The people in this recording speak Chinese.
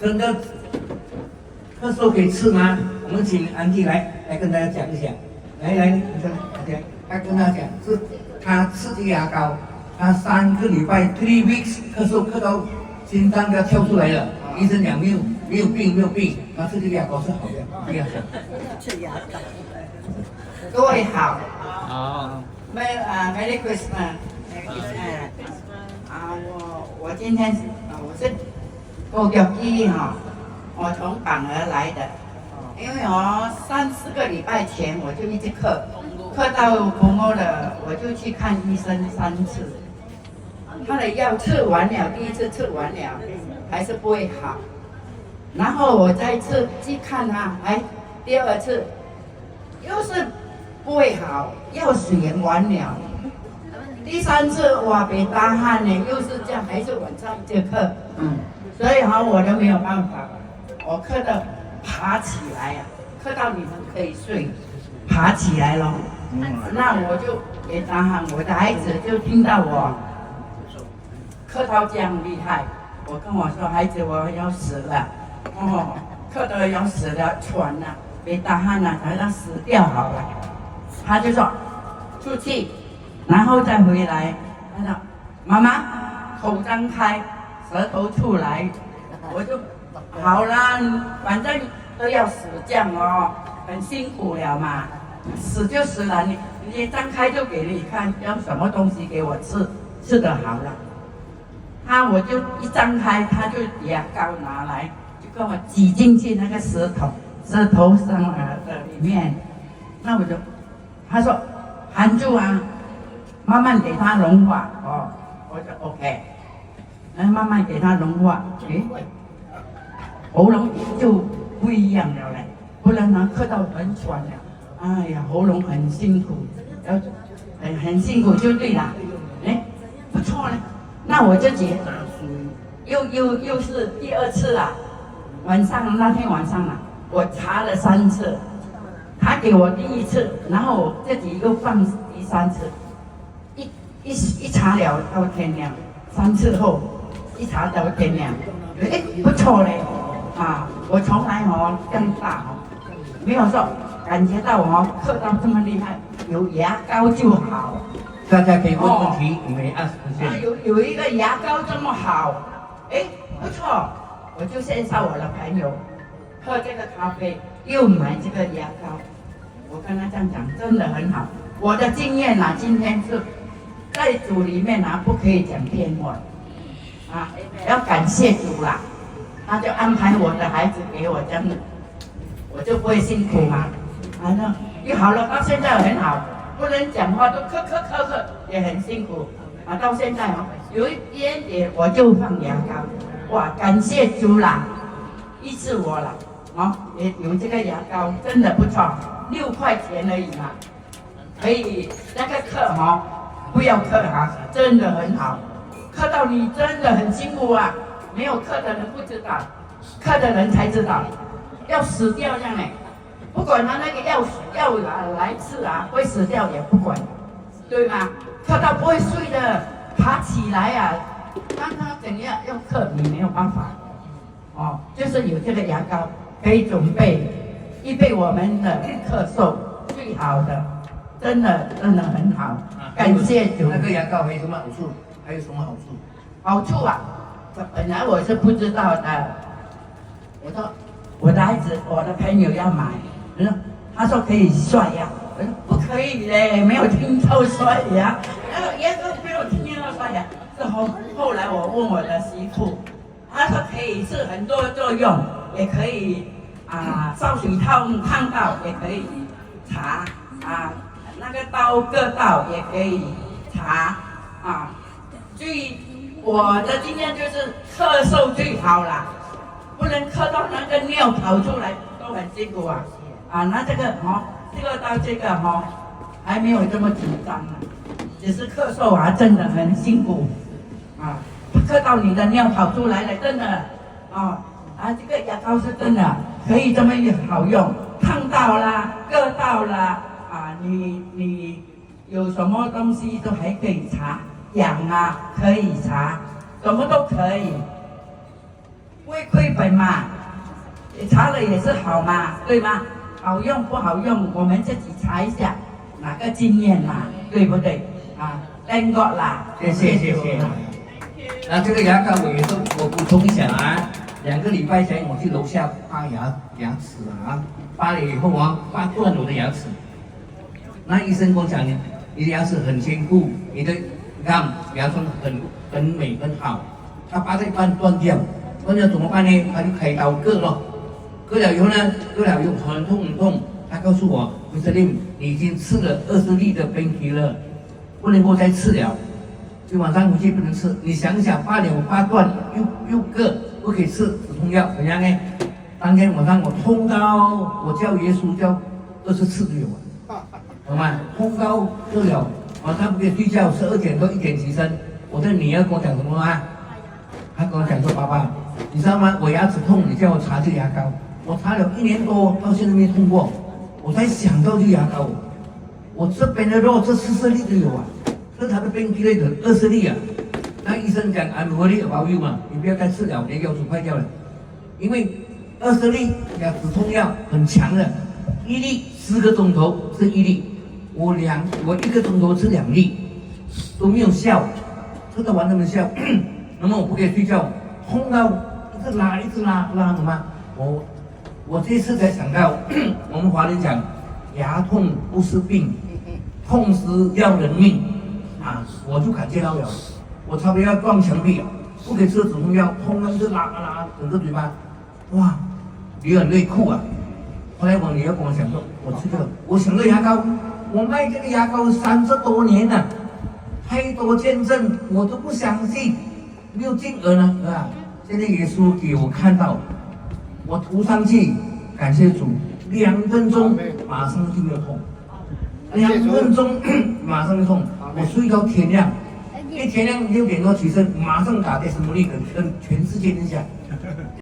真的咳嗽可以吃吗？我们请安迪来跟大家讲一下。来，你看，他跟他讲，是他吃这个牙膏，他3个礼拜3 weeks 咳嗽咳到心脏要跳出来了。医生讲没有病，他吃这个牙膏是好的，不要想。吃牙膏。各位好。好。Merry Christmas。我今天我是过脚机哈，我从港儿来的，因为我3、4个礼拜前我就一直咳到婆婆了，我就去看医生3次，他的药吃完了，第1次吃完了，还是不会好，然后我再去看他，第2次又是不会好，药水也完了。第3次哇，别大汗呢，又是这样，还是晚上就咳，所以我都没有办法，我咳到爬起来呀，咳到你们可以睡，爬起来咯，那我就别大汗，我的孩子就听到我咳到这样厉害，我跟我说，孩子我要死了，咳到要死了，喘了，别大汗了，好像死掉好了，他就说出去。然后再回来，他说：“妈妈，口张开，舌头出来。”我就好啦，反正都要死这样哦，很辛苦了嘛，死就死了，你张开就给你看，要什么东西给我吃得好了。我就一张开，他就牙膏拿来，就跟我挤进去那个舌头上的里面。那他说含住啊。慢慢给它融化我就 OK， 慢慢给它融化，喉咙就不一样了嘞，不然咳到很喘了，哎呀，喉咙很辛苦，很辛苦就对了，不错嘞，那我就觉得又是第2次了，那天晚上我查了3次，他给我第1次，然后我自己又放第3次。一查了到天亮，3次后一查到天亮，不错嘞，我从来更大没有说感觉到咳到这么厉害，有牙膏就好。大家可以问问题，你们有一个牙膏这么好，不错，我就介绍我的朋友喝这个咖啡，又买这个牙膏，我跟他这样讲，真的很好。我的经验今天是。在主里面不可以讲骗话，要感谢主啦，他就安排我的孩子给我这样，我就不会辛苦嘛。又好了，到现在很好，不能讲话都咳，也很辛苦。到现在有一点点我就放牙膏，哇，感谢主啦，医治我了，也有这个牙膏真的不错，6块钱而已嘛，可以那个咳不要咳真的很好，咳到你真的很辛苦啊！没有咳的人不知道，咳的人才知道，要死掉这样不管他那个药来吃会死掉也不管，对吗？咳到不会睡的，爬起来看他怎样要咳，你没有办法，就是有这个牙膏可以预备我们的咳嗽最好的，真的很好。感谢主。那个牙膏还有什么好处？好处本来我是不知道的。我说我的孩子，我的朋友要买，他说可以刷牙，我说不可以嘞，没有听到刷牙，牙膏没有听到刷牙。后来我问我的媳妇，她说可以是很多作用，也可以烧水烫到，也可以擦那个割到也可以擦我的经验就是咳嗽最好啦，不能咳到那个尿跑出来都很辛苦那这个到这个还没有这么紧张只是咳嗽真的很辛苦咳到你的尿跑出来了，真的这个牙膏是真的可以这么好用，烫到啦，割到啦。你有什么东西都还可以擦，痒可以擦，什么都可以。会亏本嘛，查了也是好嘛，对吗？好用不好用，我们自己查一下，哪个经验嘛，对不对？啊，thank God 啦，谢谢。那这个牙膏我补充一下啊，2个礼拜前我去楼下拔牙齿啊，拔了以后啊，拔断我的牙齿。那医生跟我讲，你的牙齿很坚固，你看牙缝很美很好。他拔到一半断掉怎么办呢？他就开刀割了，割了以后呢，很痛。他告诉我 ，Mr. Lim， 你已经吃了20粒的painkiller，不能够再吃了。就晚上回去不能吃。你想一想，拔断又割，不可以吃止痛药，怎样呢？当天晚上我痛到我叫耶稣叫20次都有啊，懂吗？痛到不了，晚上不可以睡觉，12点到1点起身。我的女儿跟我讲什么啊？她跟我讲说，爸爸，你知道吗？我牙齿痛，你叫我擦这牙膏，我擦了1年多，到现在没痛过。我才想到这牙膏，我这边的肉这40粒都有啊。是他的病类的20粒啊，那医生讲 I'm worried about you 嘛，你不要再吃了，你的腰子坏掉了。因为20粒止痛药很强的，一粒10个钟头吃1粒，我1个钟头吃2粒，都没有效，吃得完都没有效。那么我不可以睡觉，痛到一直拉，懂吗？我这次才想到，我们华人讲牙痛不是病，痛时要人命。啊，我就感觉到了，我差不多要撞墙壁了，不可以吃止痛药，痛到一直拉，整个嘴巴，哇，流眼泪哭啊！后来我女儿跟我讲说，我吃这个，我想这牙膏，我卖这个牙膏30多年了，太多见证，我都不相信，没有进耳呢，是吧？现在耶稣给我看到，我涂上去，感谢主，2分钟马上就没有痛。2分钟马上就痛，我睡到天亮，天亮6点多起身，马上打电视努力跟全世界分享。